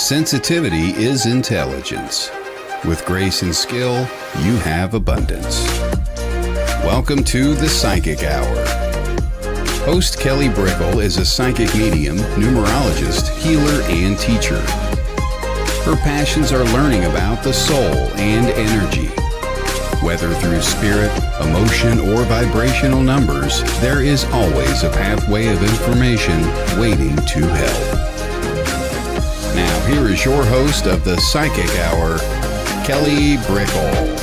Sensitivity is intelligence. With grace and skill, you have abundance. Welcome to the Psychic Hour. Host Kelly Brickle is a psychic medium, numerologist, healer, and teacher. Her passions are learning about the soul and energy. Whether through spirit, emotion, or vibrational numbers, there is always a pathway of information waiting to help. Now, here is your host of the Psychic Hour, Kelly Brickle.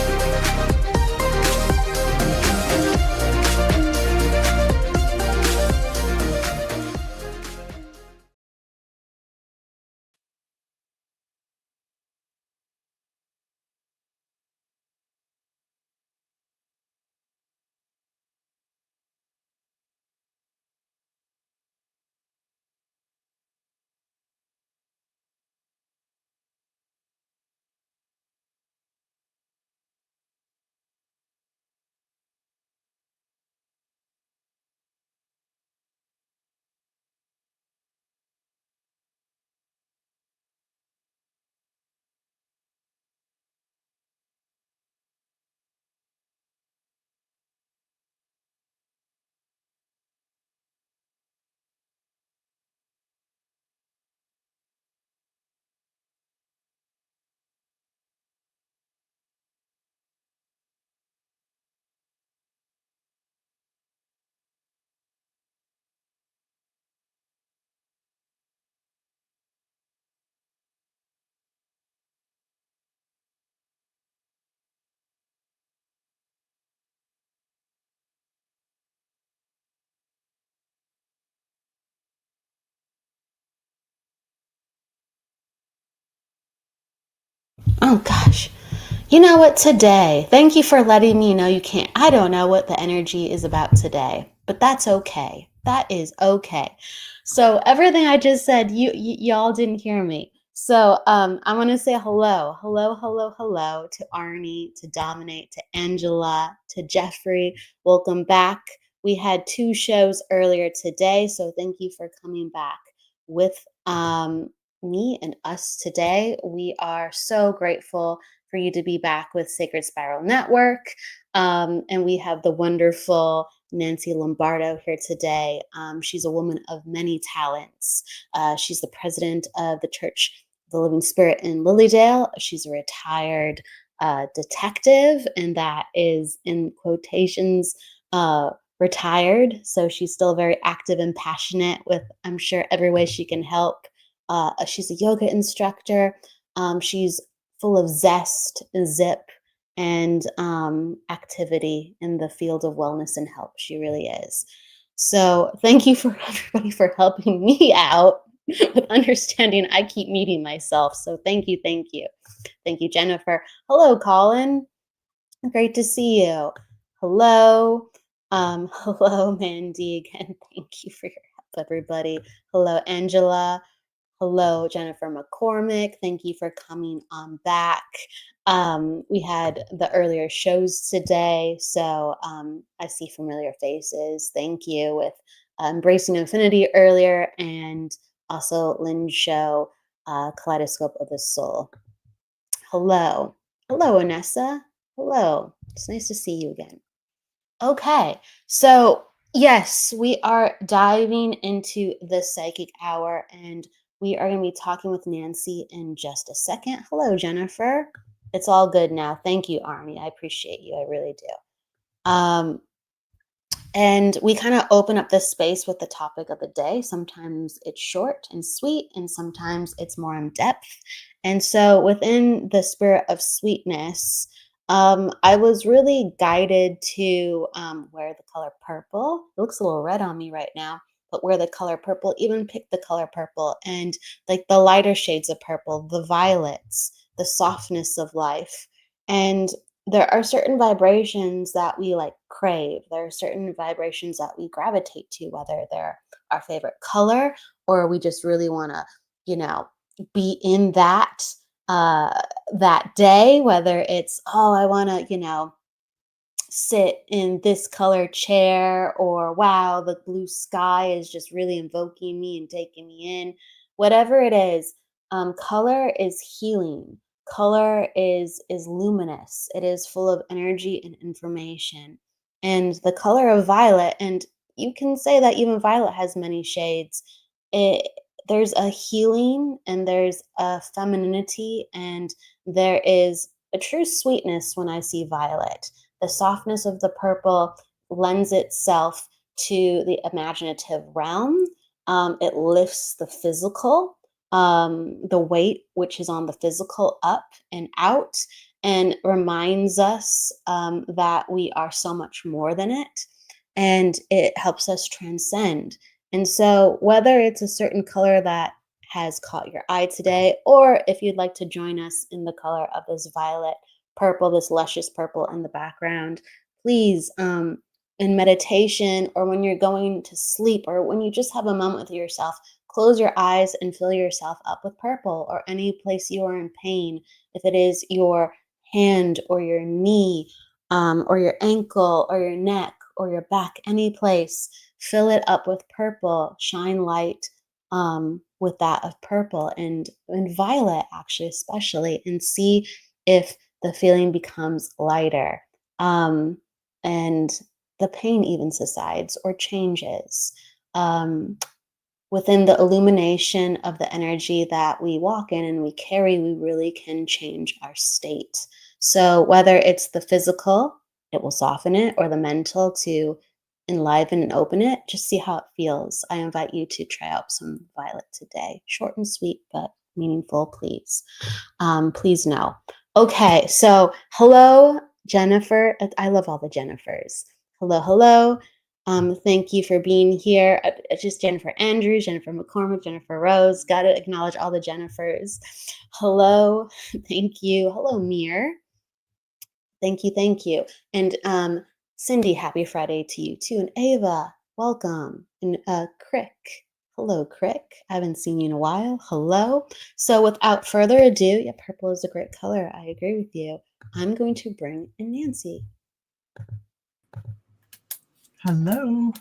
Oh gosh. You know what, today, thank you for letting me know you can't. I don't know what the energy is about today, but that's okay. That is okay. So everything I just said, y'all didn't hear me. So I want to say hello to Arnie, to Dominate, to Angela, to Jeffrey. Welcome back. We had 2 shows earlier today, so thank you for coming back with me and us today. We are so grateful for you to be back with Sacred Spiral Network. And we have the wonderful Nancy Lombardo here today. She's a woman of many talents. She's the president of the Church of the Living Spirit in Lilydale. She's a retired detective, and that is in quotations retired. So she's still very active and passionate with, I'm sure, every way she can help. She's a yoga instructor. She's full of zest, zip, and activity in the field of wellness and health. She really is. So thank you for everybody for helping me out with understanding I keep meeting myself. So thank you, thank you. Thank you, Jennifer. Hello, Colin. Great to see you. Hello. Hello, Mandy. Again, thank you for your help, everybody. Hello, Angela. Hello, Jennifer McCormick. Thank you for coming on back. We had the earlier shows today, so I see familiar faces. Thank you with Embracing Infinity earlier, and also Lynn's show, Kaleidoscope of the Soul. Hello. Hello, Anessa. Hello. It's nice to see you again. Okay, so yes, we are diving into the Psychic Hour, and we are going to be talking with Nancy in just a second. Hello, Jennifer. It's all good now. Thank you, Army. I appreciate you. I really do. And we kind of open up this space with the topic of the day. Sometimes it's short and sweet, and sometimes it's more in depth. And so within the spirit of sweetness, I was really guided to wear the color purple. It looks a little red on me right now, but wear the color purple, even pick the color purple, and like the lighter shades of purple, the violets, the softness of life. And there are certain vibrations that we like crave. There are certain vibrations that we gravitate to, whether they're our favorite color or we just really want to, be in that day, whether it's, oh, I want to, sit in this color chair, or wow, the blue sky is just really invoking me and taking me in. Whatever it is, Color is healing. Color is luminous. It is full of energy and information. And the color of violet, and you can say that even violet has many shades. It There's a healing and there's a femininity and there is a true sweetness when I see violet. The softness of the purple lends itself to the imaginative realm. It lifts the physical, the weight which is on the physical up and out, and reminds us that we are so much more than it. And it helps us transcend. And so, whether it's a certain color that has caught your eye today, or if you'd like to join us in the color of this violet purple, this luscious purple in the background, please, in meditation or when you're going to sleep or when you just have a moment with yourself, close your eyes and fill yourself up with purple or any place you are in pain. If it is your hand or your knee, or your ankle or your neck or your back, any place, fill it up with purple, shine light with that of purple and violet, actually, especially, and see if the feeling becomes lighter. And the pain even subsides or changes. Um, Within the illumination of the energy that we walk in and we carry, we really can change our state. So, whether it's the physical, it will soften it, or the mental to enliven and open it, just see how it feels. I invite you to try out some violet today. Short and sweet, but meaningful, please. Please know. Okay, so hello, Jennifer. I love all the Jennifers. Hello, hello. Thank you for being here. Just Jennifer Andrews, Jennifer McCormick, Jennifer Rose. Got to acknowledge all the Jennifers. Hello, thank you. Hello, Mir. Thank you, thank you. And Cindy, happy Friday to you too. And Ava, welcome. And Crick, hello, Crick. I haven't seen you in a while. Hello. So without further ado, yeah, purple is a great color. I agree with you. I'm going to bring in Nancy. Hello.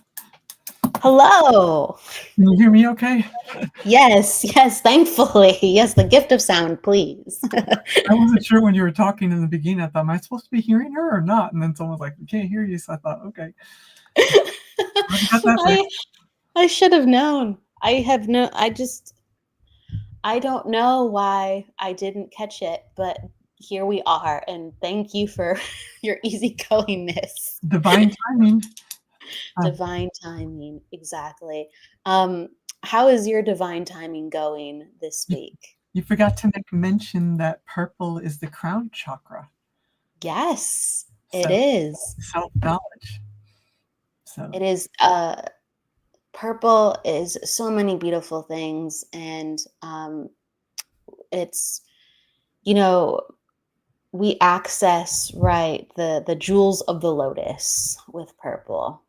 Hello. Can you hear me okay? Yes, yes, thankfully. Yes, the gift of sound, please. I wasn't sure when you were talking in the beginning. I thought, am I supposed to be hearing her or not? And then someone was like, we can't hear you. So I thought, okay. I got that right. I should have known. I don't know why I didn't catch it, but here we are. And thank you for your easygoingness. Divine timing. Divine timing, exactly. How is your divine timing going this week? You forgot to make mention that purple is the crown chakra. Yes, it is. Self-knowledge. So It is. Purple is so many beautiful things, and it's, you know, we access, right, the jewels of the lotus with purple,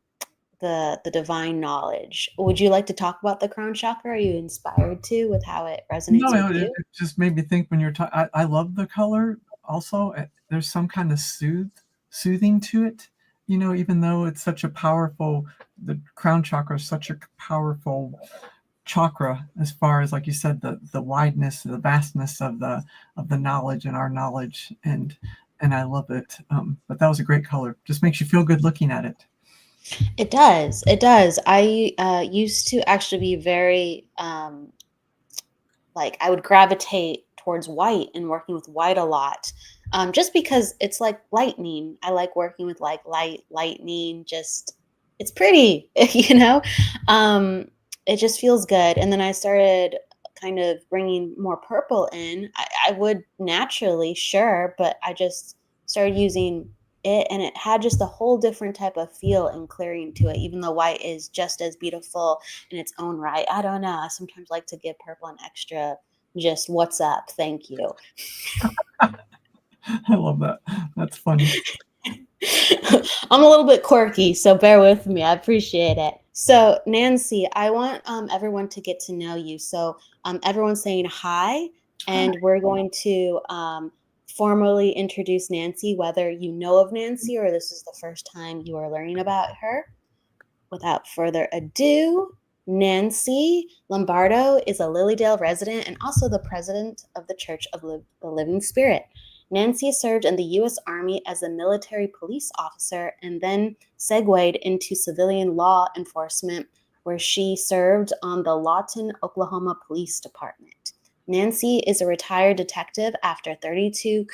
the divine knowledge. Would you like to talk about the crown chakra? Are you inspired to with how it resonates no, with it you? just made me think when you're talking. I love the color. Also, there's some kind of soothing to it. Even though it's such a powerful, the crown chakra is such a powerful chakra as far as, like you said, the wideness, the vastness of the knowledge and our knowledge, and I love it. But that was a great color. Just makes you feel good looking at it. It does. It does. I used to actually be very like I would gravitate towards white and working with white a lot, just because it's like lightning. I like working with like lightning. Just it's pretty, you know. Um, it just feels good. And then I started kind of bringing more purple in. I would naturally, sure, but I just started using it, and it had just a whole different type of feel and clearing to it. Even though white is just as beautiful in its own right. I don't know. I sometimes like to give purple an extra, just what's up? Thank you. I love that. That's funny. I'm a little bit quirky, so bear with me. I appreciate it. So, Nancy, I want everyone to get to know you. So, everyone's saying hi, and we're going to formally introduce Nancy, whether you know of Nancy or this is the first time you are learning about her. Without further ado, Nancy Lombardo is a Lilydale resident and also the president of the Church of the Living Spirit. Nancy served in the U.S. Army as a military police officer and then segued into civilian law enforcement, where she served on the Lawton, Oklahoma Police Department. Nancy is a retired detective after 32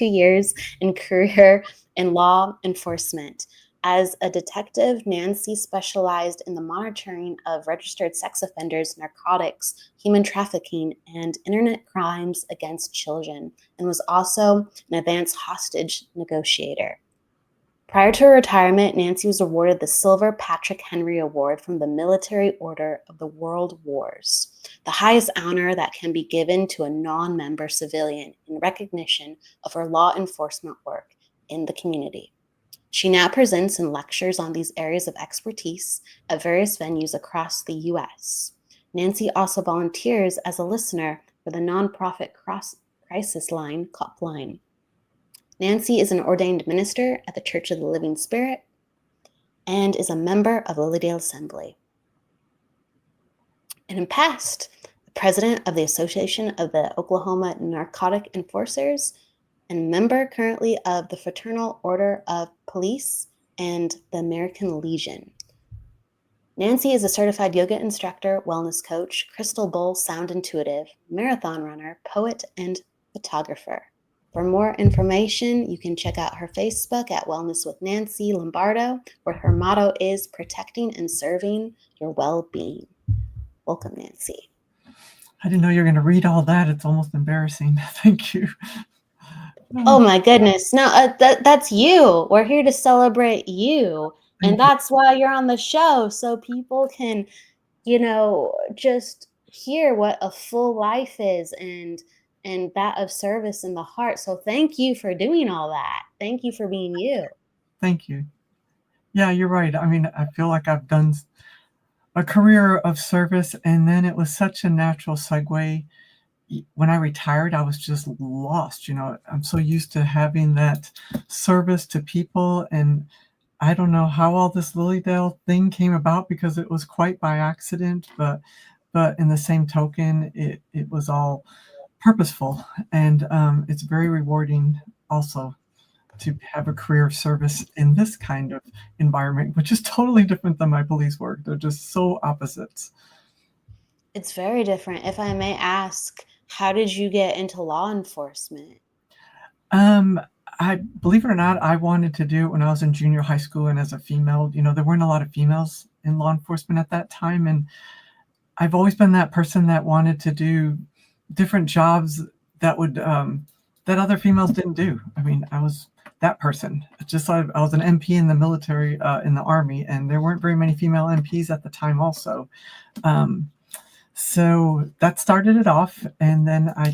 years in career in law enforcement. As a detective, Nancy specialized in the monitoring of registered sex offenders, narcotics, human trafficking, and internet crimes against children, and was also an advanced hostage negotiator. Prior to her retirement, Nancy was awarded the Silver Patrick Henry Award from the Military Order of the World Wars, the highest honor that can be given to a non-member civilian in recognition of her law enforcement work in the community. She now presents and lectures on these areas of expertise at various venues across the U.S. Nancy also volunteers as a listener for the nonprofit crisis line, COP Line. Nancy is an ordained minister at the Church of the Living Spirit and is a member of Lilydale Assembly. And in past, the president of the Association of the Oklahoma Narcotic Enforcers and member currently of the Fraternal Order of Police and the American Legion. Nancy is a certified yoga instructor, wellness coach, crystal bowl sound intuitive, marathon runner, poet, and photographer. For more information, you can check out her Facebook at Wellness with Nancy Lombardo, where her motto is protecting and serving your well-being. Welcome, Nancy. I didn't know you were going to read all that. It's almost embarrassing. Thank you. Oh my goodness. No, that's you. We're here to celebrate you. And that's why you're on the show, so people can, just hear what a full life is and that of service in the heart. So thank you for doing all that. Thank you for being you. Thank you. Yeah, you're right. I mean, I feel like I've done a career of service, and then it was such a natural segue. When I retired, I was just lost. I'm so used to having that service to people, and I don't know how all this Lilydale thing came about because it was quite by accident, but in the same token, it was all purposeful, and it's very rewarding also to have a career of service in this kind of environment, which is totally different than my police work. They're just so opposites. It's very different. If I may ask, how did you get into law enforcement? I believe it or not, I wanted to do it when I was in junior high school, and as a female, there weren't a lot of females in law enforcement at that time, and I've always been that person that wanted to do different jobs that would that other females didn't do. I mean, I was that person. Just like I was an MP in the military, in the Army, and there weren't very many female MPs at the time also. So that started it off, and then I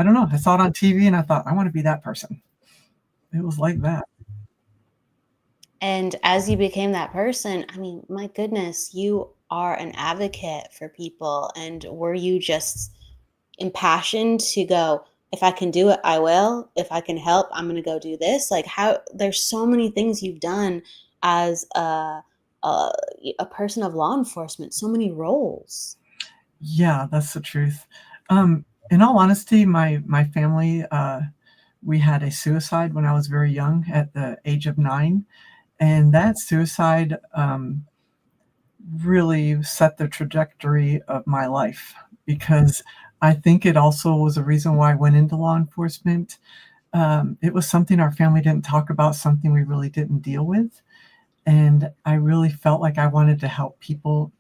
don't know, I saw it on TV and I thought, I want to be that person. It was like that. And as you became that person, I mean, my goodness, you are an advocate for people. And were you just impassioned to go, if I can do it, I will. If I can help, I'm going to go do this. Like there's so many things you've done as a person of law enforcement, so many roles. Yeah, that's the truth. In all honesty, my family, we had a suicide when I was very young at the age of 9. And that suicide really set the trajectory of my life, because I think it also was a reason why I went into law enforcement. It was something our family didn't talk about, something we really didn't deal with. And I really felt like I wanted to help people.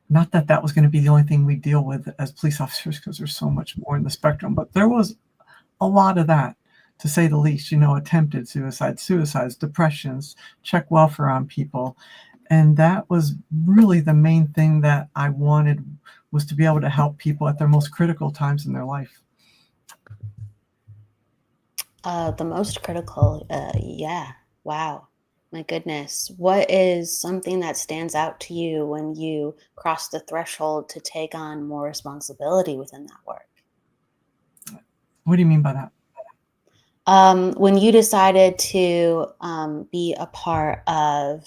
Not that that was going to be the only thing we deal with as police officers, because there's so much more in the spectrum, but there was a lot of that, to say the least. Attempted suicides, depressions, check welfare on people. And that was really the main thing that I wanted, was to be able to help people at their most critical times in their life. The most critical, yeah. Wow. My goodness. What is something that stands out to you when you cross the threshold to take on more responsibility within that work? What do you mean by that? When you decided to be a part of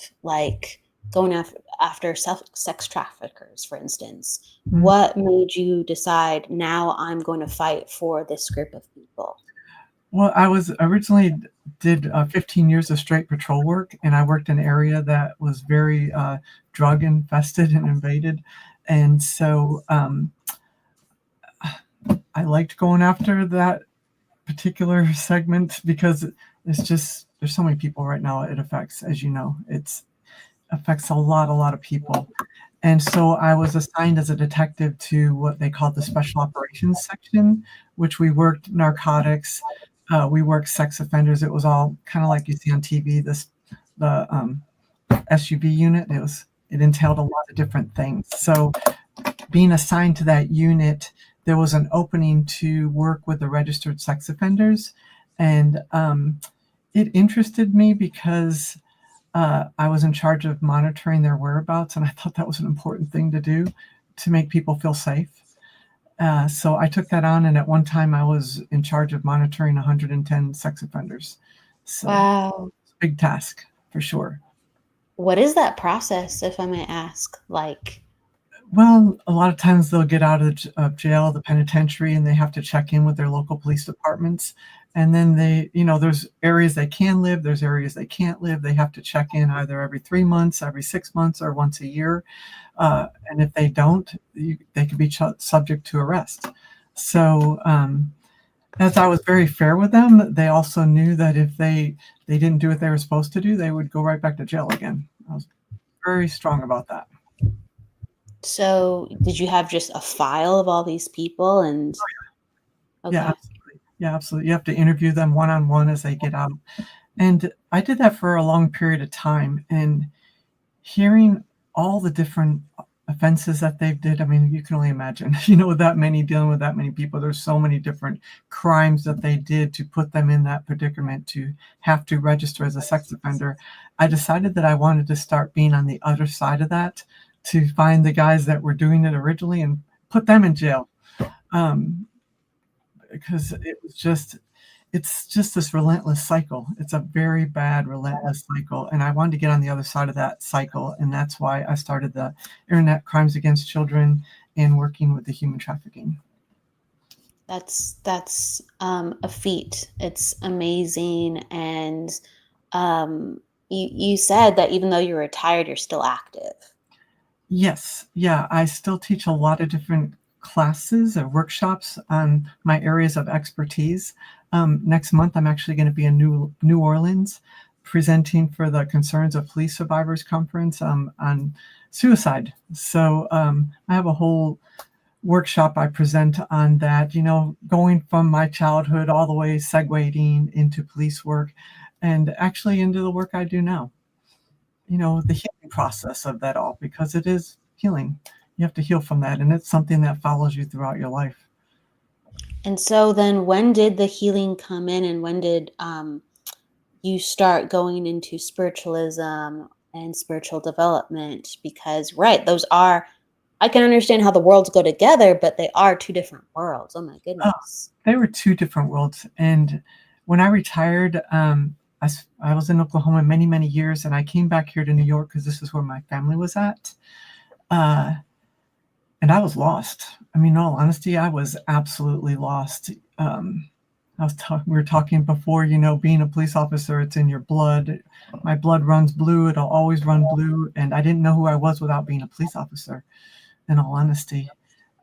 going after sex traffickers, for instance. Mhm. What made you decide now I'm going to fight for this group of people? Well, I was originally did 15 years of straight patrol work, and I worked in an area that was very drug infested and invaded, and so I liked going after that particular segment because it's just there's so many people right now it affects, as you know, it's affects a lot of people. And so I was assigned as a detective to what they called the special operations section, which we worked narcotics, we worked sex offenders. It was all kind of like you see on TV. The SUV unit. It entailed a lot of different things. So being assigned to that unit, there was an opening to work with the registered sex offenders, and it interested me because I was in charge of monitoring their whereabouts, and I thought that was an important thing to do to make people feel safe. So I took that on, and at one time I was in charge of monitoring 110 sex offenders. So Wow. it's a big task for sure. What is that process, if I may ask? Like, Well, a lot of times they'll get out of jail, the penitentiary, and they have to check in with their local police departments. And then there's areas they can live, there's areas they can't live. They have to check in either every 3 months, every 6 months, or once a year. And if they don't, they could be subject to arrest. So, as I was very fair with them, they also knew that if they didn't do what they were supposed to do, they would go right back to jail again. I was very strong about that. so did you have just a file of all these people and Yeah, okay. absolutely. Yeah, absolutely. You have to interview them one on one as they get out. And I did that for a long period of time. And hearing all the different offenses that they did, I mean, you can only imagine, with that many dealing with that many people, there's so many different crimes that they did to put them in that predicament to have to register as a sex offender. I decided that I wanted to start being on the other side of that to find the guys that were doing it originally and put them in jail. Um, because it's just this relentless cycle. It's a very bad, relentless cycle. And I wanted to get on the other side of that cycle. And that's why I started the Internet Crimes Against Children and working with the human trafficking. That's a feat. It's amazing. And you said that even though you're retired, you're still active. Yes. Yeah. I still teach a lot of different classes or workshops on my areas of expertise. Next month, I'm actually going to be in New Orleans presenting for the Concerns of Police Survivors Conference on suicide. So I have a whole workshop I present on that, going from my childhood all the way segueing into police work and actually into the work I do now. The healing process of that all, because it is healing. You have to heal from that, and it's something that follows you throughout your life. And so then when did the healing come in and when did you start going into spiritualism and spiritual development? Because right, those are I can understand how the worlds go together, but they are two different worlds. Oh my Oh, goodness. they were two different worlds. And when I retired, I was in Oklahoma many, many years, and I came back here to New York because this is where my family was at. Uh, and I was lost. I mean, in all honesty, I was absolutely lost. We were talking before, being a police officer, it's in your blood. My blood runs blue. It'll always run blue. And I didn't know who I was without being a police officer, in all honesty.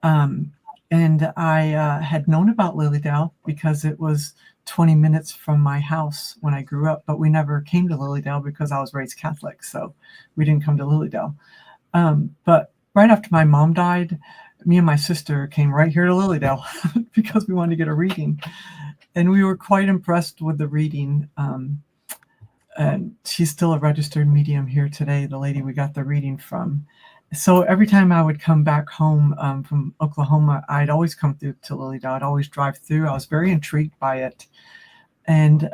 And I had known about Lilydale because it was 20 minutes from my house when I grew up, but we never came to Lilydale because I was raised Catholic. So we didn't come to Lilydale. But right after my mom died, me and my sister came right here to Lilydale because we wanted to get a reading. And we were quite impressed with the reading. And she's still a registered medium here today, the lady we got the reading from. So every time I would come back home from Oklahoma, I'd always come through to Lilydale. I'd always drive through. I was very intrigued by it. And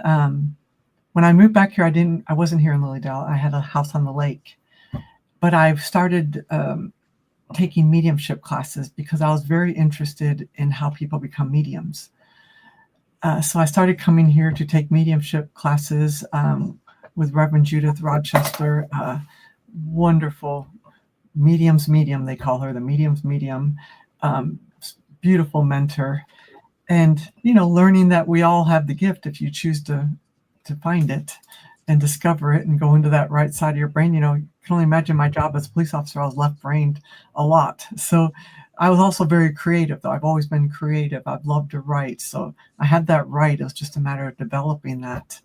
when I moved back here, I wasn't here in Lilydale. I had a house on the lake. But I've started taking mediumship classes because I was very interested in how people become mediums. So I started coming here to take mediumship classes with Reverend Judith Rochester, wonderful medium, they call her the medium, um, beautiful mentor. And, learning that we all have the gift if you choose to find it and discover it and go into that right side of your brain. You can only imagine my job as a police officer. I was left-brained a lot. So I was also very creative, though. I've always been creative. I've loved to write. So I had that right. It was just a matter of developing that.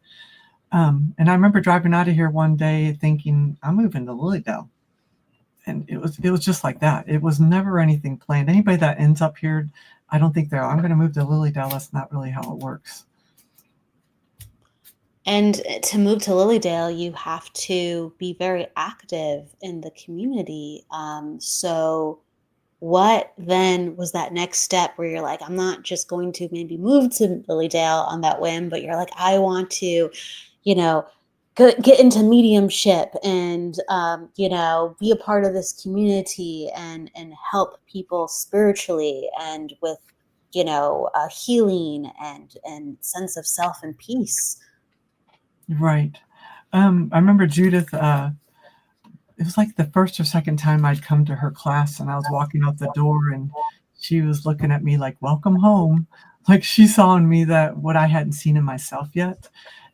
And I remember driving out of here one day thinking, I'm moving to Lilydale. And it was just like that. It was never anything planned. Anybody that ends up here, I don't think I'm going to move to Lilydale. That's not really how it works. And to move to Lilydale, you have to be very active in the community. So what then was that next step where you're like, I'm not just going to maybe move to Lilydale on that whim, but you're like, I want to, you know, get into mediumship and, be a part of this community and help people spiritually and with, healing and sense of self and peace. Right. I remember Judith, it was like the first or second time I'd come to her class, and I was walking out the door and she was looking at me like, welcome home. Like she saw in me that what I hadn't seen in myself yet.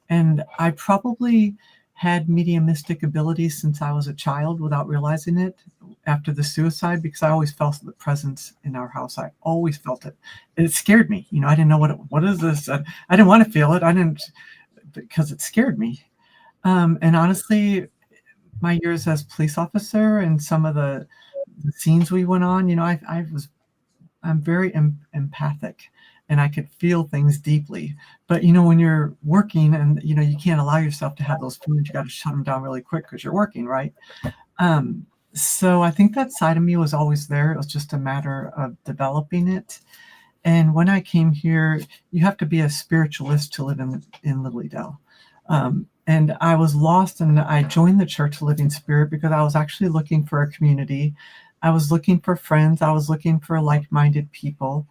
And I probably had mediumistic abilities since I was a child without realizing it after the suicide, because I always felt the presence in our house. I always felt it. It scared me. I didn't know what is this? I didn't want to feel it. I didn't, because it scared me. And honestly, my years as police officer and some of the scenes we went on, I'm very empathic and I could feel things deeply. But, when you're working and, you can't allow yourself to have those feelings, you got to shut them down really quick because you're working, right? So I think that side of me was always there. It was just a matter of developing it. And when I came here, you have to be a spiritualist to live in Lilydale. And I was lost, and I joined the Church of Living Spirit because I was actually looking for a community. I was looking for friends. I was looking for like-minded people.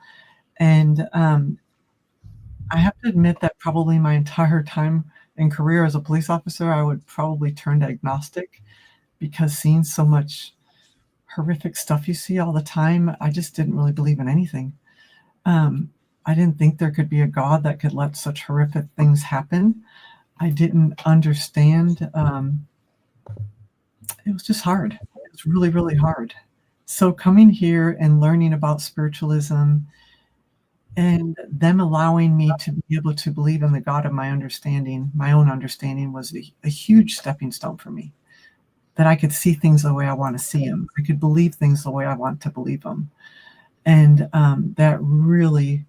And I have to admit that probably my entire time and career as a police officer, I would probably turn agnostic, because seeing so much horrific stuff you see all the time, I just didn't really believe in anything. I didn't think there could be a God that could let such horrific things happen. I didn't understand. It was just hard. It was really, really hard. So coming here and learning about spiritualism and them allowing me to be able to believe in the God of my own understanding, was a huge stepping stone for me. That I could see things the way I want to see them. I could believe things the way I want to believe them. And that really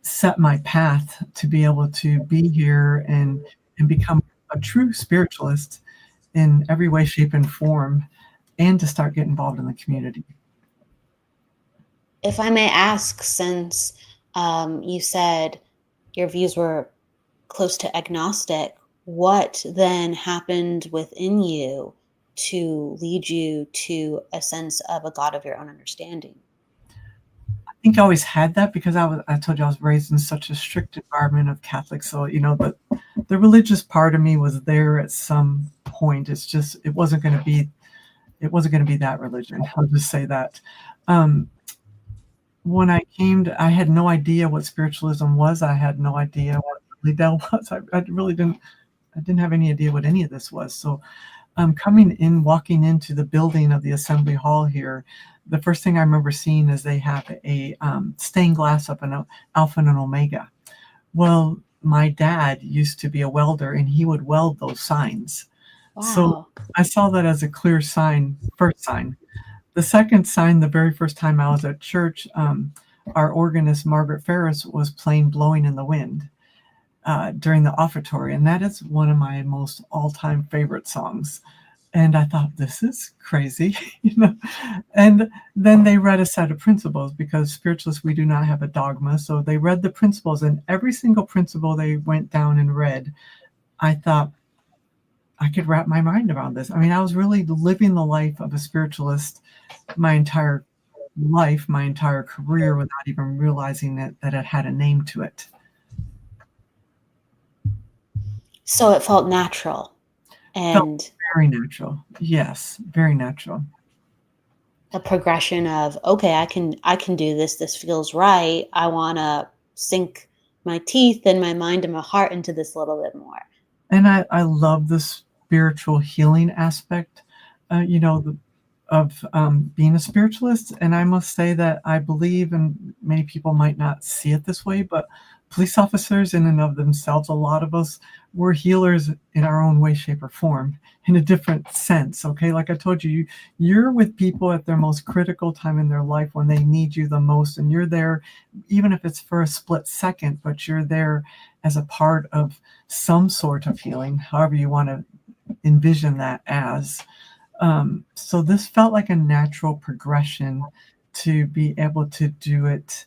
set my path to be able to be here and become a true spiritualist in every way, shape, and form, and to start getting involved in the community. If I may ask, since you said your views were close to agnostic, what then happened within you to lead you to a sense of a God of your own understanding? I think I always had that because I told you I was raised in such a strict environment of Catholics. So, the religious part of me was there at some point. It's just, it wasn't going to be that religion. I'll just say that. When I came I had no idea what spiritualism was. I had no idea what Lilydale was. I really didn't have any idea what any of this was. So walking into the building of the Assembly Hall here, the first thing I remember seeing is they have a stained glass of an Alpha and an Omega. Well, my dad used to be a welder, and he would weld those signs. Wow. So I saw that as a clear sign, first sign. The second sign, the very first time I was at church, our organist, Margaret Ferris, was playing Blowing in the Wind during the offertory. And that is one of my most all-time favorite songs. And I thought, this is crazy, And then they read a set of principles, because spiritualists, we do not have a dogma. So they read the principles, and every single principle they went down and read, I thought, I could wrap my mind around this. I mean, I was really living the life of a spiritualist my entire life, my entire career, without even realizing that it had a name to it. So it felt natural. And very natural. Yes, very natural. A progression of, okay, I can do this. This feels right. I want to sink my teeth and my mind and my heart into this a little bit more. And I love the spiritual healing aspect, you know, of being a spiritualist. And I must say that I believe, and many people might not see it this way, but police officers, in and of themselves, a lot of us, were healers in our own way, shape, or form, in a different sense. Okay, like I told you, you're with people at their most critical time in their life when they need you the most, and you're there, even if it's for a split second, but you're there as a part of some sort of healing, however you want to envision that as. So this felt like a natural progression to be able to do it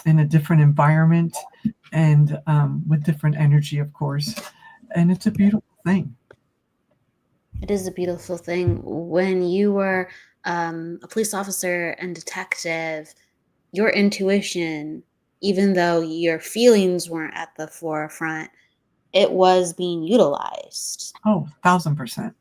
in a different environment and with different energy, of course. And it's a beautiful thing. It is a beautiful thing. When you were a police officer and detective, your intuition, even though your feelings weren't at the forefront, it was being utilized. Oh, 1,000%.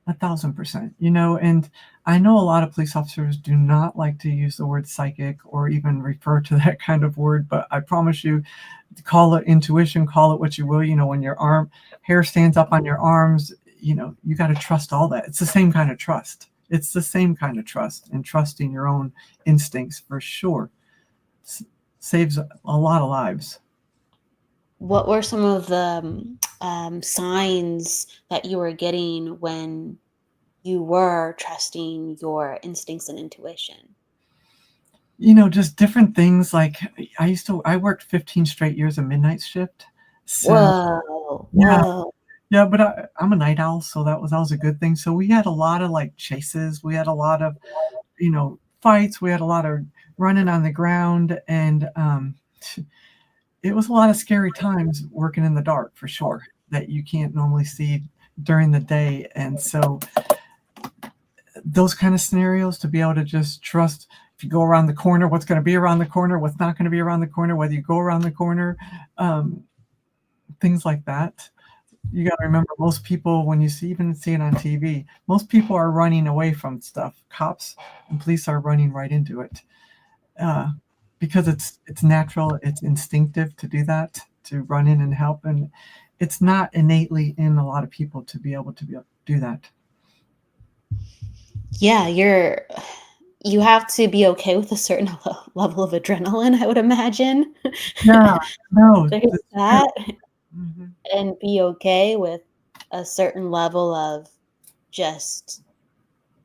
1,000%. You know, and I know a lot of police officers do not like to use the word psychic or even refer to that kind of word, but I promise you, call it intuition, call it what you will. You know, when your hair stands up on your arms, you know, you got to trust all that. It's the same kind of trust. It's the same kind of trust, and trusting your own instincts for sure saves a lot of lives. What were some of the signs that you were getting when you were trusting your instincts and intuition? You know, just different things. Like I worked 15 straight years a midnight shift. So Whoa, yeah, whoa. yeah, but I'm a night owl, so that was a good thing. So we had a lot of like chases. We had a lot of, you know, fights. We had a lot of running on the ground, and it was a lot of scary times working in the dark for sure that you can't normally see during the day. And so those kind of scenarios, to be able to just trust, if you go around the corner, what's going to be around the corner, what's not going to be around the corner, whether you go around the corner, um, things like that. You got to remember, most people, when you even see it on TV, most people are running away from stuff. Cops and police are running right into it, uh, because it's natural, it's instinctive to do that, to run in and help, and it's not innately in a lot of people to be able to do that. Yeah, you have to be okay with a certain level of adrenaline, I would imagine. Yeah, no, There's it's true. that, Mhm. and be okay with a certain level of just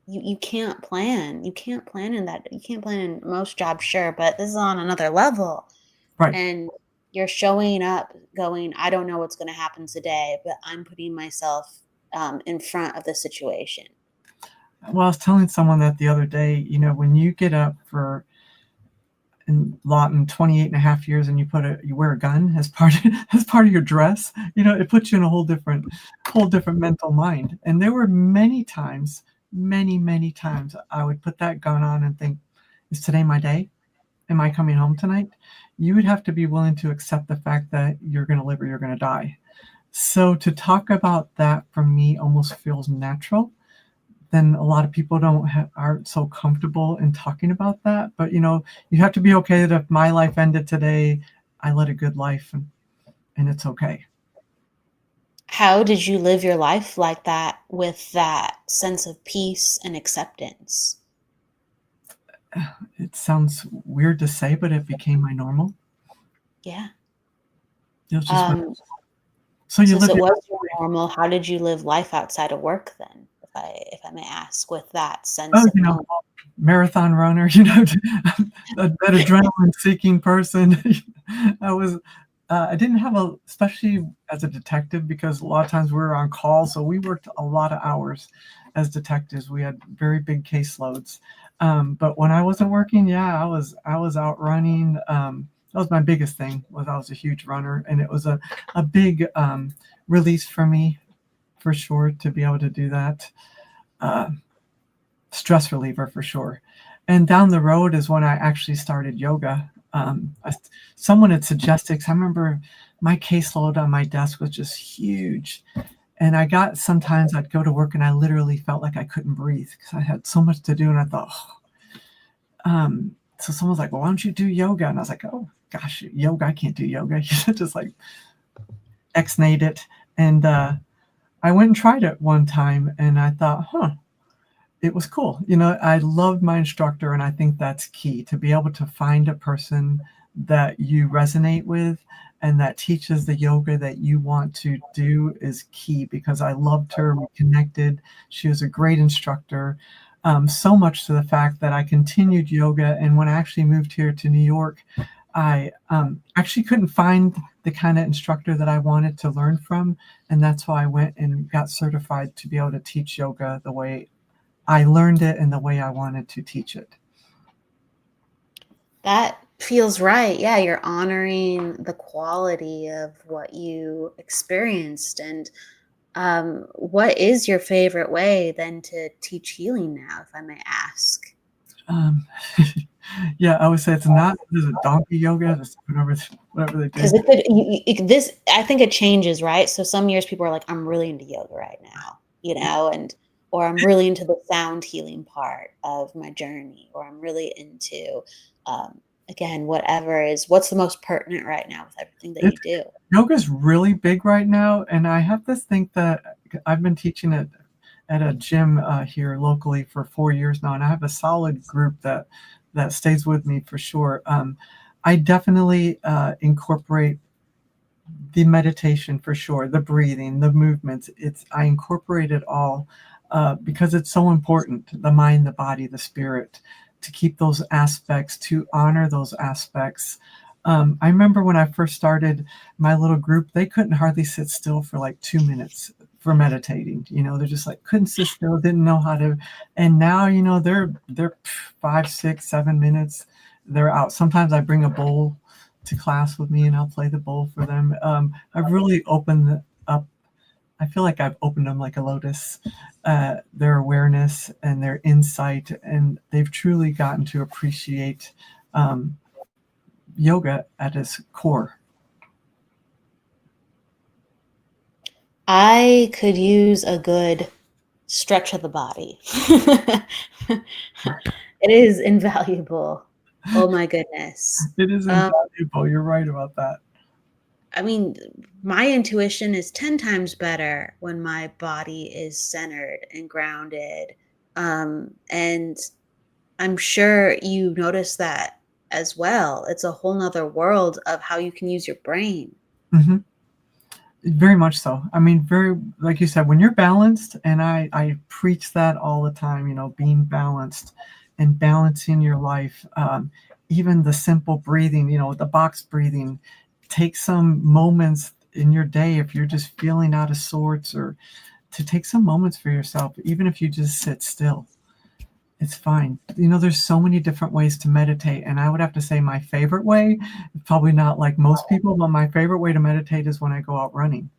you can't plan. You can't plan in that. You can't plan in most jobs, sure, but this is on another level. Right. And you're showing up going, I don't know what's going to happen today, but I'm putting myself in front of the situation. Well, I was telling someone that the other day, you know, when you get up for in 28 and a half years and you wear a gun as part of, as part of your dress, you know, it puts you in a whole different mental mind. And there were many times, many times I would put that gun on and think, is today my day? Am I coming home tonight? You would have to be willing to accept the fact that you're going to live or you're going to die. So to talk about that for me almost feels natural. Then a lot of people aren't so comfortable in talking about that. But you know, you have to be okay that if my life ended today, I led a good life, and it's okay. How did you live your life like that with that sense of peace and acceptance? It sounds weird to say, but it became my normal. Yeah. It was just Um, so you since live it your was your normal, how did you live life outside of work then? If I may ask, with that sense oh, of you know, knowing. marathon runner, you know, that adrenaline seeking person. I was, I didn't have especially as a detective, because a lot of times we were on call. So we worked a lot of hours as detectives. We had very big caseloads. But when I wasn't working, yeah, I was out running. That was my biggest thing, was I was a huge runner, and it was a big release for me, for sure, to be able to do that. Uh, Stress reliever for sure. And down the road is when I actually started yoga. Someone had suggested, 'cause I remember my caseload on my desk was just huge. And sometimes I'd go to work and I literally felt like I couldn't breathe because I had so much to do. And I thought, so someone's like, well, why don't you do yoga? And I was like, oh gosh, yoga, I can't do yoga. Just like ex-nate it. And I went and tried it one time and I thought, it was cool. I loved my instructor, and I think that's key, to be able to find a person that you resonate with and that teaches the yoga that you want to do is key, because I loved her. We connected. She was a great instructor. So much to the fact that I continued yoga. And when I actually moved here to New York, I actually couldn't find the kind of instructor that I wanted to learn from. And that's why I went and got certified to be able to teach yoga the way I learned it and the way I wanted to teach it. That feels right. Yeah, you're honoring the quality of what you experienced. And what is your favorite way then to teach healing now, if I may ask? Um, yeah, I would say it's not, there's a donkey yoga, just whatever they Because do. this, I think it changes, right? So some years people are like, I'm really into yoga right now, or I'm really into the sound healing part of my journey, or I'm really into, again, what's the most pertinent right now with everything that you It's, do. yoga's really big right now, and I have to think that I've been teaching it at a gym here locally for 4 years now, and I have a solid group that stays with me for sure. I definitely incorporate the meditation for sure, the breathing, the movements. I incorporate it all because it's so important, the mind, the body, the spirit, to keep those aspects, to honor those aspects. I remember when I first started my little group, they couldn't hardly sit still for like 2 minutes for meditating. They're just like, couldn't sit still, didn't know how to. And now, they're 5, 6, 7 minutes. They're out. Sometimes I bring a bowl to class with me and I'll play the bowl for them. I've really opened up. I feel like I've opened them like a lotus, their awareness and their insight, and they've truly gotten to appreciate yoga at its core. I could use a good stretch of the body. It is invaluable. Oh my goodness. It is invaluable. You're right about that. I mean, my intuition is 10 times better when my body is centered and grounded. And I'm sure you notice that as well. It's a whole nother world of how you can use your brain. Mm-hmm. Very much so. I mean, very, like you said, when you're balanced, and I preach that all the time, being balanced and balancing your life. Even the simple breathing, the box breathing, take some moments in your day if you're just feeling out of sorts, or to take some moments for yourself, even if you just sit still. It's fine. There's so many different ways to meditate. And I would have to say my favorite way, probably not like most people, but my favorite way to meditate is when I go out running.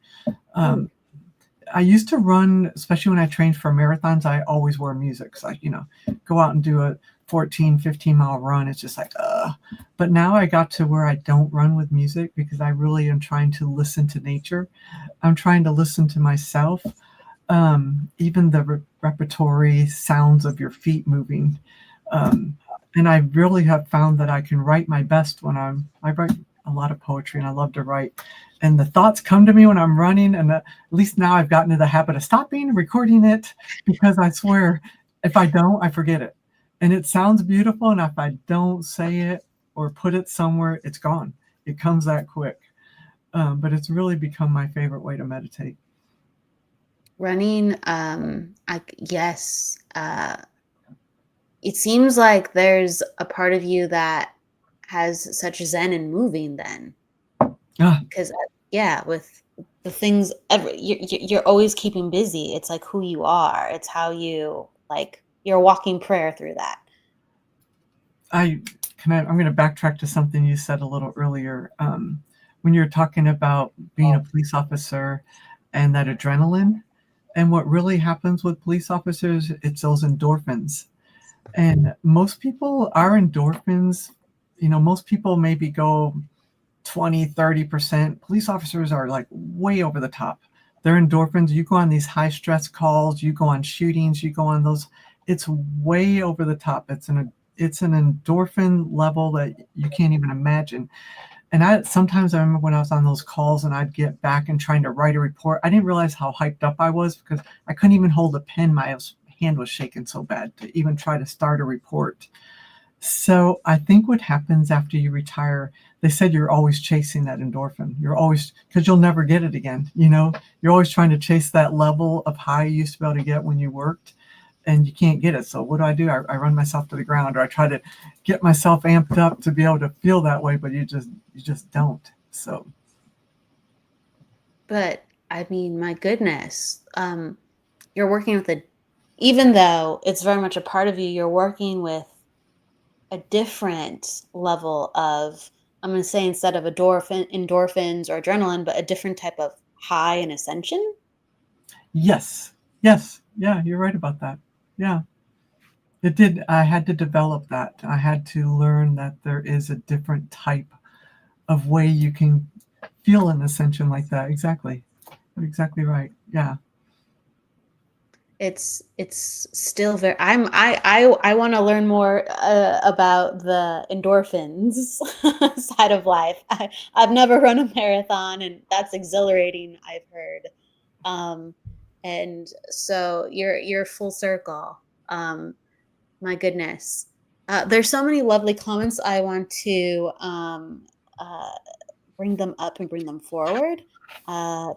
I used to run, especially when I trained for marathons, I always wore music. So go out and do a 14, 15-mile run. It's just like, But now I got to where I don't run with music because I really am trying to listen to nature. I'm trying to listen to myself. Even the repertory sounds of your feet moving. And I really have found that I can write my best when I write a lot of poetry and I love to write. And the thoughts come to me when I'm running. And at least now I've gotten into the habit of stopping, recording it, because I swear if I don't, I forget it. And it sounds beautiful. And if I don't say it or put it somewhere, it's gone. It comes that quick. But it's really become my favorite way to meditate. Running, it seems like there's a part of you that has such zen in moving then. Because with the things, you're always keeping busy. It's like who you are. It's how you're a walking prayer through that. I'm going to backtrack to something you said a little earlier. When you're talking about being a police officer and that adrenaline, and what really happens with police officers, it's those endorphins. And most people, our endorphins, most people maybe go 20, 30%. Police officers are like way over the top. They're endorphins. You go on these high stress calls, you go on shootings, you go on those. It's way over the top. It's an endorphin level that you can't even imagine. And sometimes I remember when I was on those calls and I'd get back and trying to write a report, I didn't realize how hyped up I was because I couldn't even hold a pen. My hand was shaking so bad to even try to start a report. So I think what happens after you retire, they said you're always chasing that endorphin. You're always, because you'll never get it again. You're always trying to chase that level of high you used to be able to get when you worked, and you can't get it. So what do? I run myself to the ground, or I try to get myself amped up to be able to feel that way, but you just don't. So. But I mean, my goodness, you're working with even though it's very much a part of you, you're working with a different level of, I'm going to say, instead of endorphins or adrenaline, but a different type of high and ascension. Yes. Yeah, you're right about that. Yeah. It did. I had to develop that. I had to learn that there is a different type of way you can feel an ascension like that. Exactly. You're exactly right. Yeah. It's still very. I want to learn more about the endorphins side of life. I've never run a marathon, and that's exhilarating, I've heard. And so you're full circle. My goodness. There's so many lovely comments. I want to uh, bring them up and bring them forward.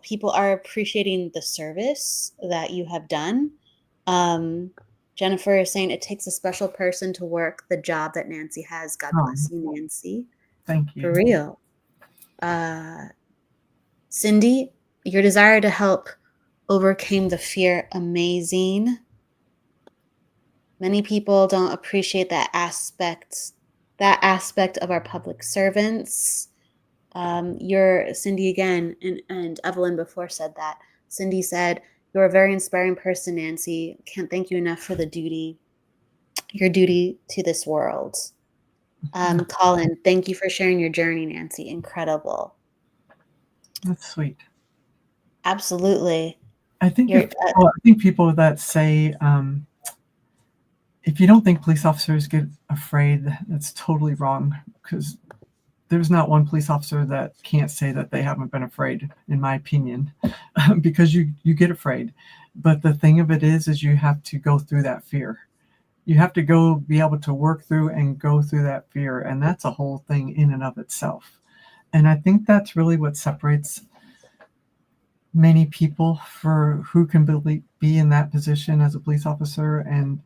People are appreciating the service that you have done. Um, Jennifer is saying it takes a special person to work the job that Nancy has. God bless you, Nancy. Thank you. For real. Cindy, your desire to help overcame the fear. Amazing. Many people don't appreciate that aspect of our public servants. You're Cindy again, and Evelyn before said that. Cindy said, "You're a very inspiring person, Nancy. Can't thank you enough for your duty to this world." Colin, thank you for sharing your journey, Nancy. Incredible. That's sweet. Absolutely. I think people that say, if you don't think police officers get afraid, that's totally wrong, because there's not one police officer that can't say that they haven't been afraid, in my opinion, because you get afraid. But the thing of it is you have to go through that fear. You have to be able to work through and go through that fear. And that's a whole thing in and of itself. And I think that's really what separates many people for who can be in that position as a police officer, and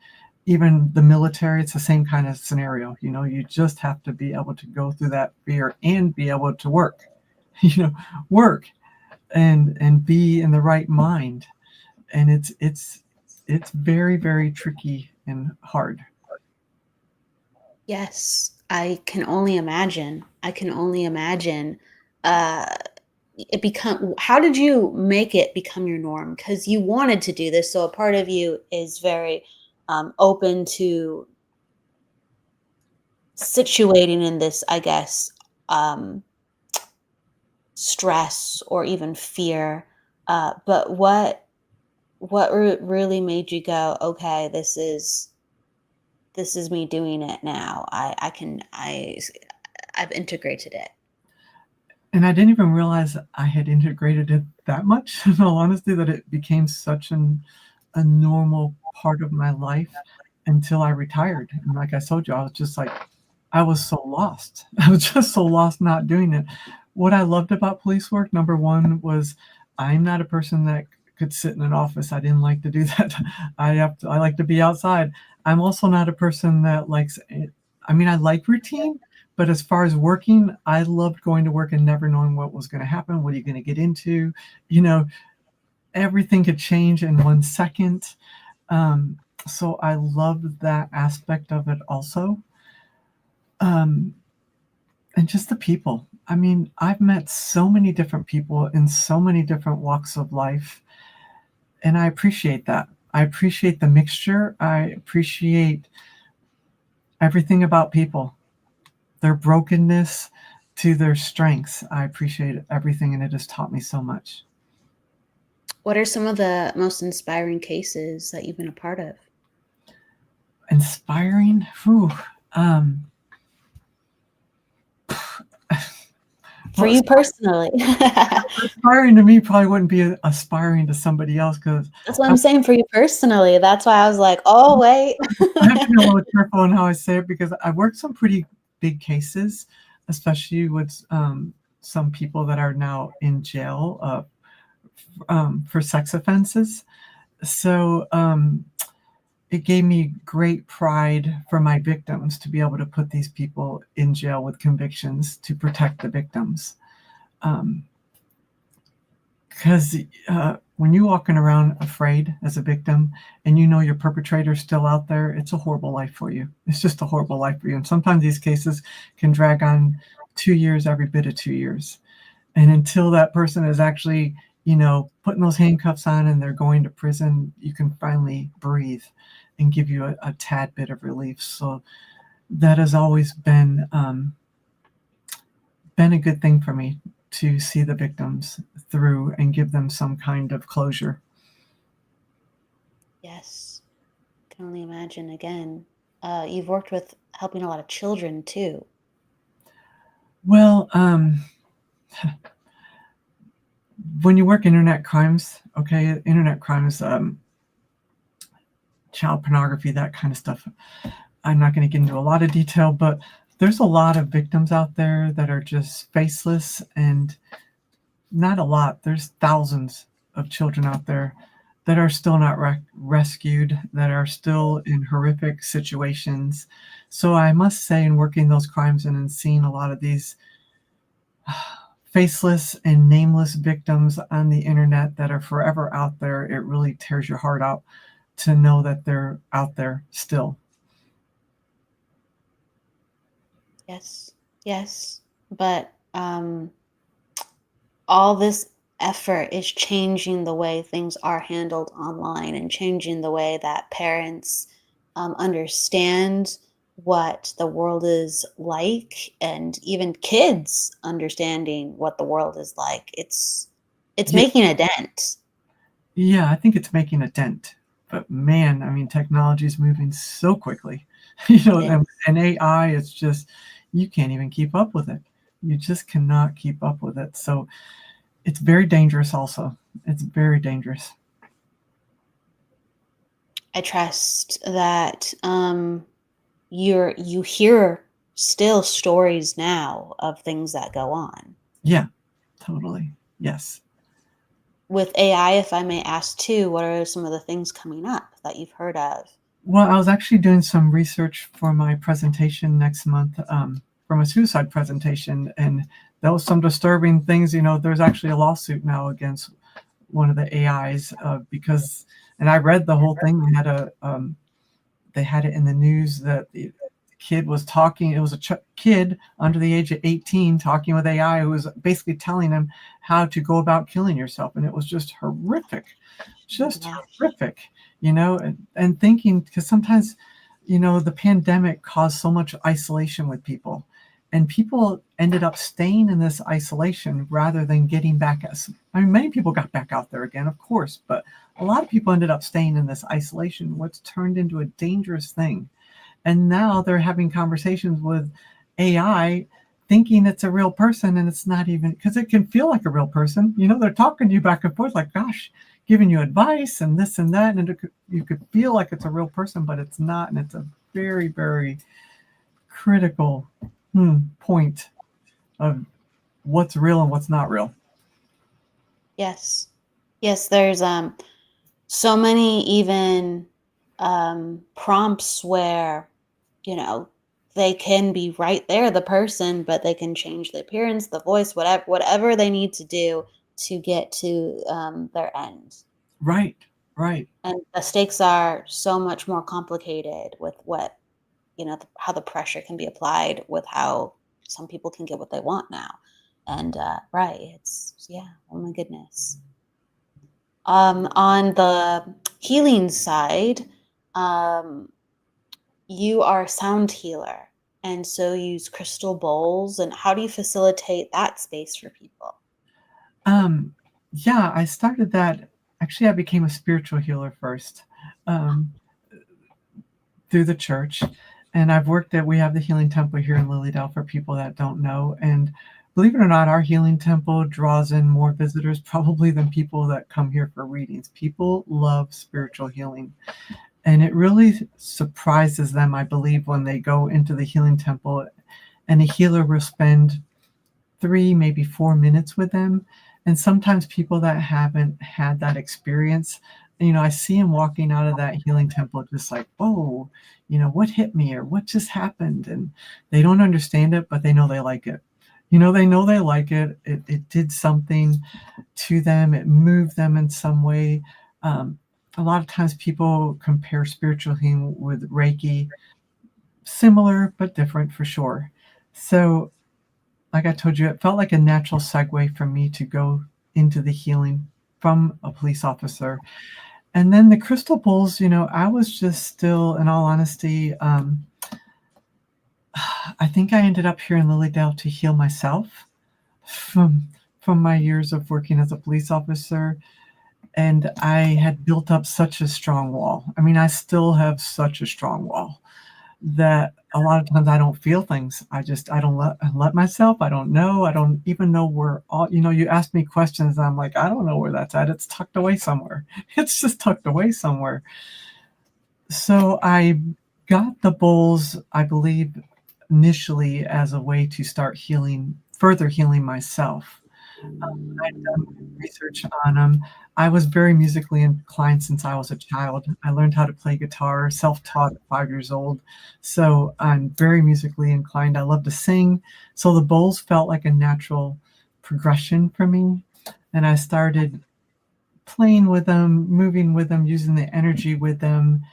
even the military. It's the same kind of scenario. You just have to be able to go through that fear and be able to work, work and be in the right mind. And it's very, very tricky and hard. Yes, I can only imagine. How did you make it become your norm? Because you wanted to do this, so a part of you is very open to situating in this, I guess, stress or even fear. But what really made you go, okay, this is me doing it now. I've integrated it. And I didn't even realize I had integrated it that much, in all honesty, that it became such a normal part of my life until I retired. And like I told you, I was so lost. I was just so lost not doing it. What I loved about police work, number one, was I'm not a person that could sit in an office. I didn't like to do that. I like to be outside. I'm also not a person that likes it. I mean, I like routine, but as far as working, I loved going to work and never knowing what was going to happen. What are you going to get into? Everything could change in 1 second. So I loved that aspect of it also. And just the people. I mean, I've met so many different people in so many different walks of life, and I appreciate that. I appreciate the mixture. I appreciate everything about people, their brokenness to their strengths. I appreciate everything, and it has taught me so much. What are some of the most inspiring cases that you've been a part of? Inspiring? Whew. For Well, you personally. aspiring to me probably wouldn't be aspiring to somebody else because That's what I, I'm saying for you personally. That's why I was like, "Oh, wait." I have to be a little careful on how I say it because I worked some pretty big cases, especially with some people that are now in jail for sex offenses. So it gave me great pride for my victims to be able to put these people in jail with convictions to protect the victims. Because when you're walking around afraid as a victim and you know your perpetrator's still out there, it's a horrible life for you. It's just a horrible life for you. And sometimes these cases can drag on 2 years, every bit of 2 years. And until that person is actually, putting those handcuffs on and they're going to prison, you can finally breathe and give you a tad bit of relief. So that has always been a good thing for me to see the victims through and give them some kind of closure. Yes. Can only imagine again. You've worked with helping a lot of children too. Well, when you work internet crimes, okay, internet crimes, child pornography, that kind of stuff. I'm not going to get into a lot of detail, but there's a lot of victims out there that are just faceless, and not a lot. There's thousands of children out there that are still not rescued, that are still in horrific situations. So I must say, in working those crimes and in seeing a lot of these faceless and nameless victims on the internet that are forever out there, it really tears your heart out to know that they're out there still. Yes. Yes. But all this effort is changing the way things are handled online and changing the way that parents understand what the world is like, and even kids understanding what the world is like. It's Yeah, making a dent. yeah, I think it's making a dent. But man, I mean, technology is moving so quickly. You know, It and AI is just, you can't even keep up with it. You just cannot keep up with it. So it's very dangerous also. It's very dangerous. I trust that you hear still stories now of things that go on. Yeah, totally. Yes. With AI, if I may ask too, what are some of the things coming up that you've heard of? Well, I was actually doing some research for my presentation next month, for my suicide presentation, and there was some disturbing things. There's actually a lawsuit now against one of the AIs because, and I read the whole thing. They had it in the news that the kid was talking. It was a kid under the age of 18 talking with AI who was basically telling him how to go about killing yourself, and it was just horrific, just Yeah. horrific. And thinking, because sometimes, the pandemic caused so much isolation with people, and people ended up staying in this isolation rather than getting back. I mean, many people got back out there again, of course, but a lot of people ended up staying in this isolation, what's turned into a dangerous thing. And now they're having conversations with AI thinking it's a real person, and it's not even, because it can feel like a real person. They're talking to you back and forth like, gosh, giving you advice and this and that, and you could feel like it's a real person, but it's not. And it's a very, very critical point of what's real and what's not real. Yes. Yes, there's so many even prompts where, you know, they can be right there, the person, but they can change the appearance, the voice, whatever they need to do to get to their end. Right, right. And the stakes are so much more complicated with what, how the pressure can be applied with how some people can get what they want now. And right, yeah, oh my goodness. On the healing side, um, you are a sound healer, and so you use crystal bowls. And how do you facilitate that space for people? Um, yeah, I started that Actually, I became a spiritual healer first. Um, through the church. And I've worked at, we have the Healing Temple here in Lilydale for people that don't know. And believe it or not, our Healing Temple draws in more visitors probably than people that come here for readings. People love spiritual healing. And it really surprises them, I believe, when they go into the Healing Temple and a healer will spend 3, maybe 4 minutes with them. And sometimes people that haven't had that experience, I see them walking out of that Healing Temple just like, "Whoa, what hit me or what just happened?" And they don't understand it, but they know they like it. They know they like it. It did something to them. It moved them in some way. A lot of times people compare spiritual healing with Reiki, similar but different for sure. So like I told you, it felt like a natural segue for me to go into the healing from a police officer. And then the crystal bowls, I was just still, in all honesty, I think I ended up here in Lilydale to heal myself from my years of working as a police officer. And I had built up such a strong wall. I mean, I still have such a strong wall that a lot of times I don't feel things. I don't let myself. I don't know. I don't even know where all, you ask me questions and I'm like, I don't know where that's at. It's tucked away somewhere. It's just tucked away somewhere. So I got the bowls, I believe, initially as a way to start further healing myself. I'd done research on them. I was very musically inclined since I was a child. I learned how to play guitar, self-taught at 5 years old. So I'm very musically inclined. I love to sing. So the bowls felt like a natural progression for me. And I started playing with them, moving with them, using the energy with them.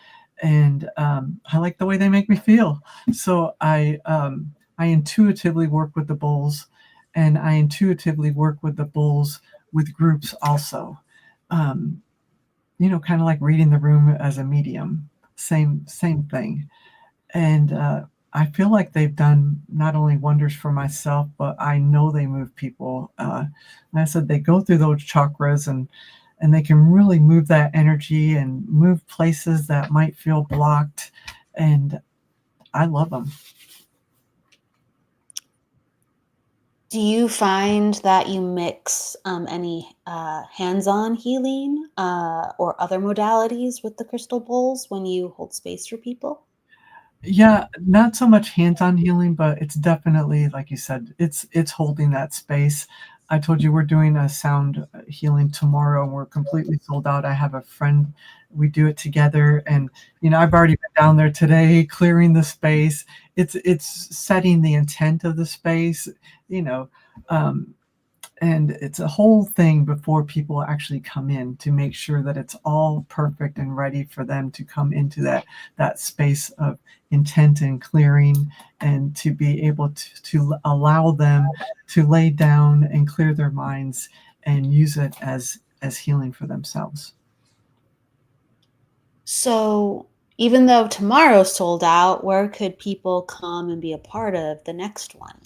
And I like the way they make me feel. So I intuitively work with the bowls, and I intuitively work with the bowls with groups also. Kind of like reading the room as a medium, same thing. And I feel like they've done not only wonders for myself, but I know they move people. Like I said, they go through those chakras and they can really move that energy and move places that might feel blocked. And I love them. Do you find that you mix any hands-on healing or other modalities with the crystal bowls when you hold space for people? Yeah, not so much hands-on healing, but it's definitely, like you said, it's holding that space. I told you we're doing a sound healing tomorrow, and we're completely sold out. I have a friend, we do it together, and I've already been down there today, clearing the space. It's setting the intent of the space, you know, um, and it's a whole thing before people actually come in to make sure that it's all perfect and ready for them to come into that space of intent and clearing, and to be able to allow them to lay down and clear their minds and use it as healing for themselves. So even though tomorrow's sold out, where could people come and be a part of the next one?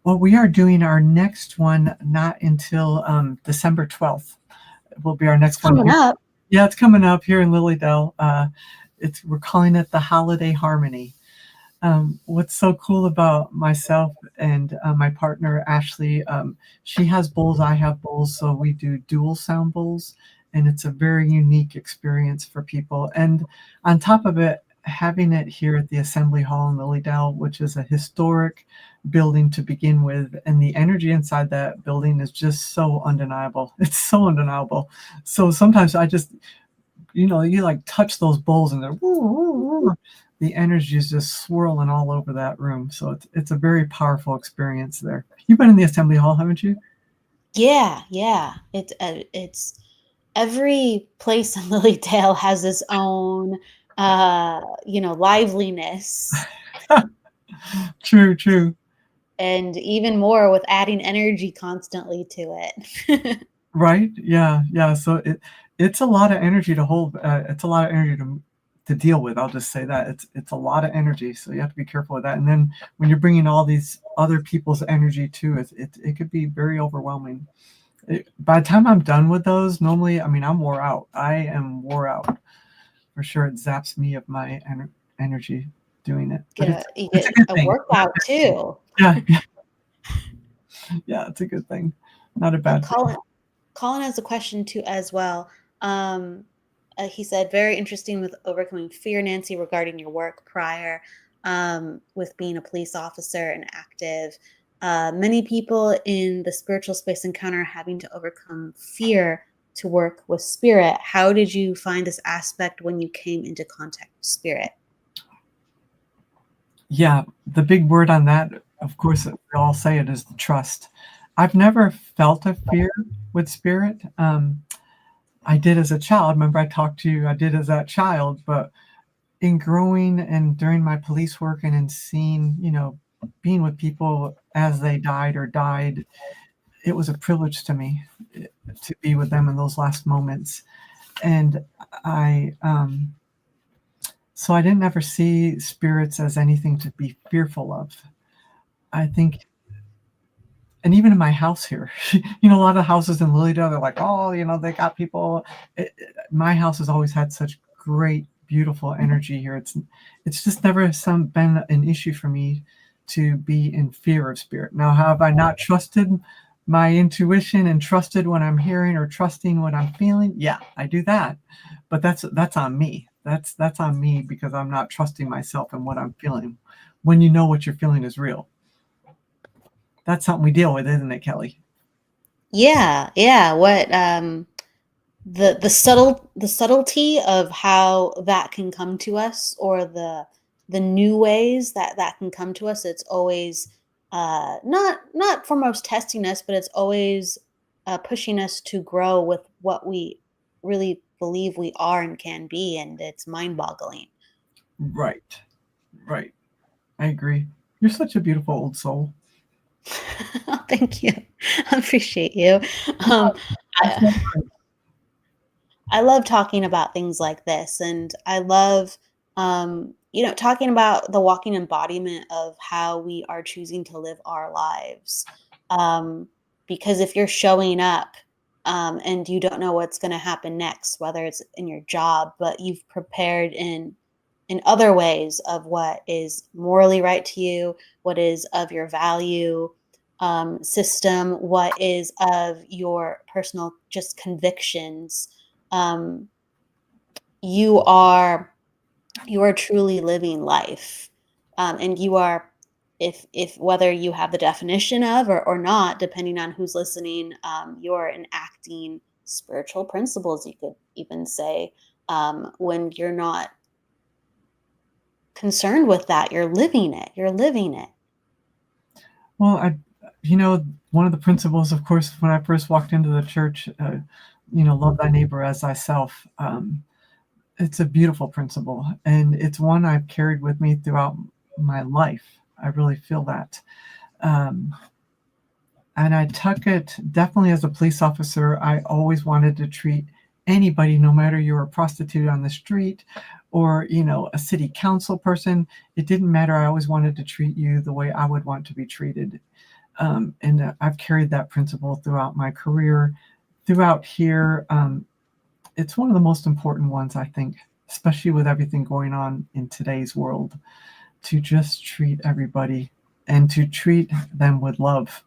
Well, we are doing our next one not until December 12th. Will be our It's next one coming here. up. Yeah, it's coming up here in Lilydale. We're calling it the Holiday Harmony. What's so cool about myself and my partner Ashley, she has bowls, I have bowls, so we do dual sound bowls, and it's a very unique experience for people. And on top of it, having it here at the Assembly Hall in Lilydale, which is a historic building to begin with, and the energy inside that building is just so undeniable. It's so undeniable. So sometimes I just, you like touch those bowls and they're the energy is just swirling all over that room. So it's a very powerful experience there. You've been in the Assembly Hall, haven't you? Yeah, yeah. It's every place in Lilydale has its own liveliness, True, true. and even more with adding energy constantly to it. Right? Yeah, yeah. So it's a lot of energy to hold. It's a lot of energy to deal with. I'll just say that it's a lot of energy. So you have to be careful with that. And then when you're bringing all these other people's energy too, it could be very overwhelming. By the time I'm done with those, normally, I mean, I'm wore out. I am wore out for sure. It zaps me of my energy doing it, but You it's a get good a thing. workout too. Yeah, yeah, it's a good thing. Not a bad thing. Colin has a question too as well. Um, he said, very interesting with overcoming fear, Nancy, regarding your work prior with being a police officer and active. Many people in the spiritual space encounter having to overcome fear to work with spirit. How did you find this aspect when you came into contact with spirit? Yeah, the big word on that, of course, we all say it, is the trust. I've never felt a fear with spirit. I did as a child. Remember, I talked to you. I did as a child, but in growing and during my police work and in seeing, being with people as they died, it was a privilege to me to be with them in those last moments. And so I didn't ever see spirits as anything to be fearful of. I think, and even in my house here, a lot of houses in Lilydale, they're like, oh, they got people. My house has always had such great, beautiful energy here. It's just never been an issue for me to be in fear of spirit. Now, have I not trusted my intuition and trusted what I'm hearing or trusting what I'm feeling? Yeah, I do that, but that's on me. That's on me because I'm not trusting myself and what I'm feeling. When you know what you're feeling is real. That's something we deal with, isn't it, Kelly? Yeah. What the subtlety of how that can come to us, or the new ways that can come to us. It's always not foremost testing us, but it's always pushing us to grow with what we really believe we are and can be, and it's mind-boggling. Right. Right. I agree. You're such a beautiful old soul. Thank you. I appreciate you. um, I, I love talking about things like this, and I love, talking about the walking embodiment of how we are choosing to live our lives. Um, because if you're showing up, and you don't know what's going to happen next, whether it's in your job, but you've prepared in other ways of what is morally right to you, what is of your value system, what is of your personal just convictions. um, you are truly living life, and you are, if whether you have the definition of or not, depending on who's listening, you're enacting spiritual principles, you could even say, when you're not concerned with that, you're living it. Well, one of the principles, of course, when I first walked into the church, love thy neighbor as thyself. It's a beautiful principle, and it's one I've carried with me throughout my life. I really feel that. Um, and I took it definitely as a police officer. I always wanted to treat anybody, no matter you're a prostitute on the street or a city council person. It didn't matter. I always wanted to treat you the way I would want to be treated. And I've carried that principle throughout my career, throughout here. It's one of the most important ones, I think, especially with everything going on in today's world, to just treat everybody and to treat them with love.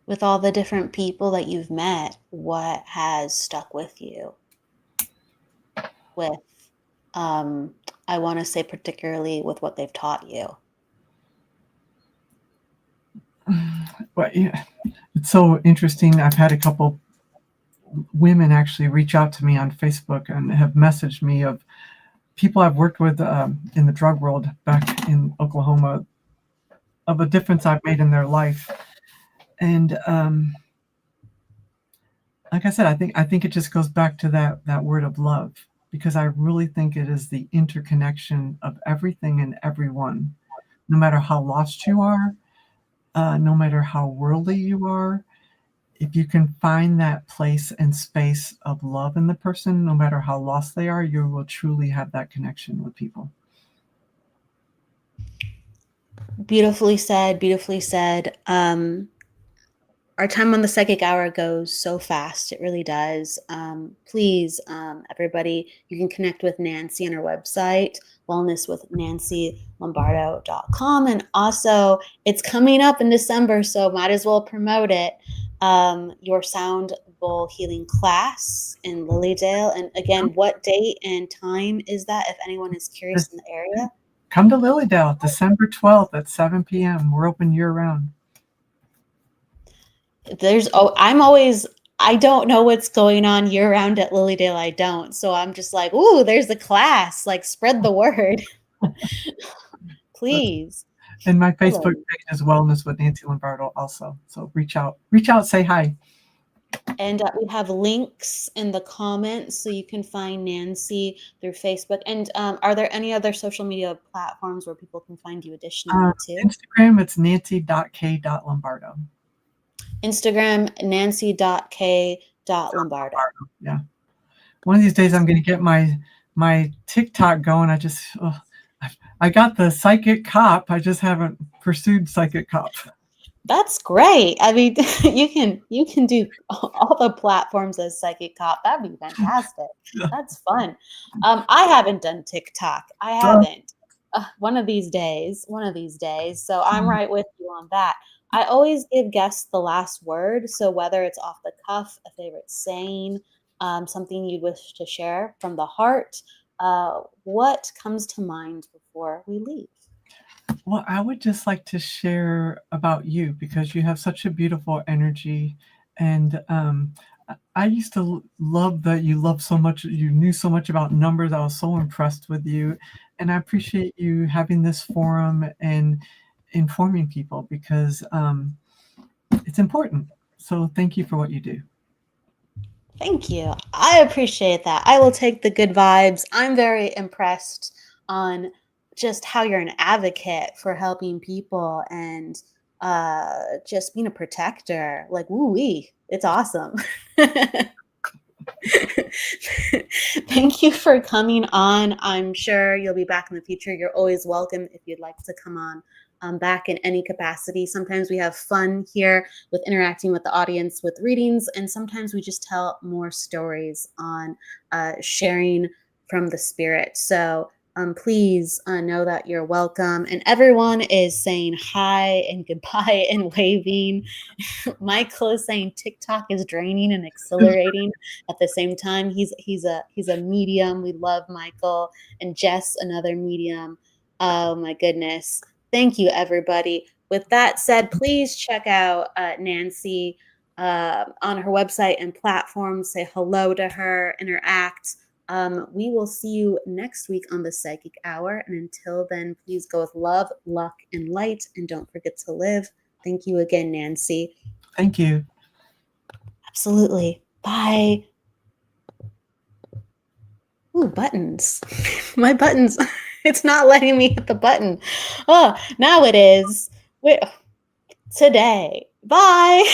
With all the different people that you've met, what has stuck with you? With, I want to say, particularly with what they've taught you. But yeah, it's so interesting. I've had a couple women actually reach out to me on Facebook and have messaged me of people I've worked with in the drug world back in Oklahoma, of a difference I've made in their life. And like I said, I think it just goes back to that word of love, because I really think it is the interconnection of everything and everyone, no matter how lost you are, no matter how worldly you are. If you can find that place and space of love in the person, no matter how lost they are, you will truly have that connection with people. Beautifully said, beautifully said. our time on the psychic hour goes so fast. It really does. Please, everybody, you can connect with Nancy on her website, wellnesswithnancylombardo.com. And also, it's coming up in December, so might as well promote it. Your sound bowl healing class in Lilydale. And again, what date and time is that if anyone is curious in the area? Come to Lilydale, December 12th at 7 p.m. We're open year round. I don't know what's going on year round at Lilydale. I don't. So I'm just like, ooh, there's the class. Like, spread the word. Please. And my Facebook page is Wellness with Nancy Lombardo also. So reach out, say hi. And we have links in the comments so you can find Nancy through Facebook. And are there any other social media platforms where people can find you additionally too? Instagram, it's nancy.k.lombardo. Instagram, nancy.k.lombardo. Yeah. One of these days I'm going to get my TikTok going. I got the Psychic Cop. I just haven't pursued Psychic Cop. That's great. I mean, you can do all the platforms as Psychic Cop. That'd be fantastic. That's fun. I haven't done TikTok. I haven't. One of these days. So I'm right with you on that. I always give guests the last word. So whether it's off the cuff, a favorite saying, something you wish to share from the heart, what comes to mind before we leave? Well, I would just like to share about you because you have such a beautiful energy. And I used to love that you love so much. You knew so much about numbers. I was so impressed with you. And I appreciate you having this forum and informing people because it's important. So thank you for what you do. Thank you. I appreciate that. I will take the good vibes. I'm very impressed on just how you're an advocate for helping people and just being a protector. Like, woo-wee. It's awesome. Thank you for coming on. I'm sure you'll be back in the future. You're always welcome if you'd like to come on back in any capacity. Sometimes we have fun here with interacting with the audience with readings, and sometimes we just tell more stories on sharing from the spirit. So please know that you're welcome. And everyone is saying hi and goodbye and waving. Michael is saying TikTok is draining and exhilarating at the same time. He's a medium. We love Michael. And Jess, another medium. Oh my goodness. Thank you, everybody. With that said, please check out Nancy on her website and platforms. Say hello to her, interact. We will see you next week on the Psychic Hour. And until then, please go with love, luck, and light. And don't forget to live. Thank you again, Nancy. Thank you. Absolutely. Bye. Ooh, buttons. My buttons. It's not letting me hit the button. Oh, now it is. Wait, today. Bye.